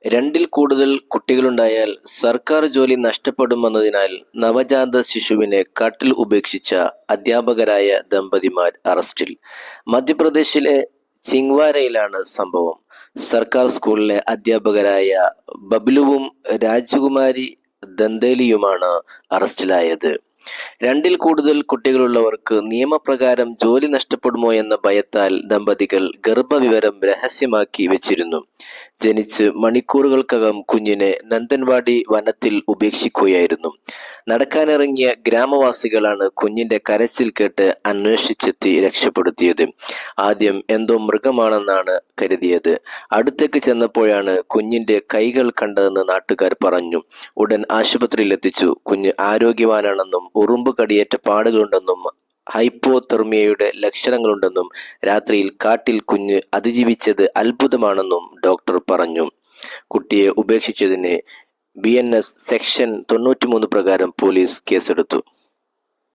രണ്ടിൽ കൂടുതൽ കുട്ടികളുണ്ടായാൽ സർക്കാർ ജോലി നഷ്ടപ്പെടുമെന്നതിനാൽ നവജാത ശിശുവിനെ കാട്ടിൽ ഉപേക്ഷിച്ച അധ്യാപകരായ ദമ്പതിമാർ അറസ്റ്റിൽ. മധ്യപ്രദേശിലെ ചിങ്വാരയിലാണ് സംഭവം. സർക്കാർ സ്കൂളിലെ അധ്യാപകരായ ബബ്ലുവും രാജകുമാരി ദന്തേലിയുമാണ് അറസ്റ്റിലായത്. രണ്ടിൽ കൂടുതൽ കുട്ടികളുള്ളവർക്ക് നിയമപ്രകാരം ജോലി നഷ്ടപ്പെടുമോ എന്ന ഭയത്താൽ ദമ്പതികൾ ഗർഭവിവരം രഹസ്യമാക്കി വെച്ചിരുന്നു. ജനിച്ച് മണിക്കൂറുകൾക്കകം കുഞ്ഞിനെ നന്ദൻവാടി വനത്തിൽ ഉപേക്ഷിക്കുകയായിരുന്നു. നടക്കാനിറങ്ങിയ ഗ്രാമവാസികളാണ് കുഞ്ഞിന്റെ കരച്ചിൽ കേട്ട് അന്വേഷിച്ചെത്തി രക്ഷപ്പെടുത്തിയത്. ആദ്യം എന്തോ മൃഗമാണെന്നാണ് കരുതിയത്. അടുത്തേക്ക് ചെന്നപ്പോഴാണ് കുഞ്ഞിന്റെ കൈകൾ കണ്ടതെന്ന് നാട്ടുകാർ പറഞ്ഞു. ഉടൻ ആശുപത്രിയിൽ എത്തിച്ചു. കുഞ്ഞ് ആരോഗ്യവാനാണെന്നും ഉറുമ്പ് കടിയേറ്റ പാടുകളുണ്ടെന്നും ഹൈപ്പോതെർമിയയുടെ ലക്ഷണങ്ങളുണ്ടെന്നും രാത്രിയിൽ കാട്ടിൽ കുഞ്ഞ് അതിജീവിച്ചത് അത്ഭുതമാണെന്നും ഡോക്ടർ പറഞ്ഞു. കുട്ടിയെ ഉപേക്ഷിച്ചതിന് BNS സെക്ഷൻ 93 പ്രകാരം പോലീസ് കേസെടുത്തു.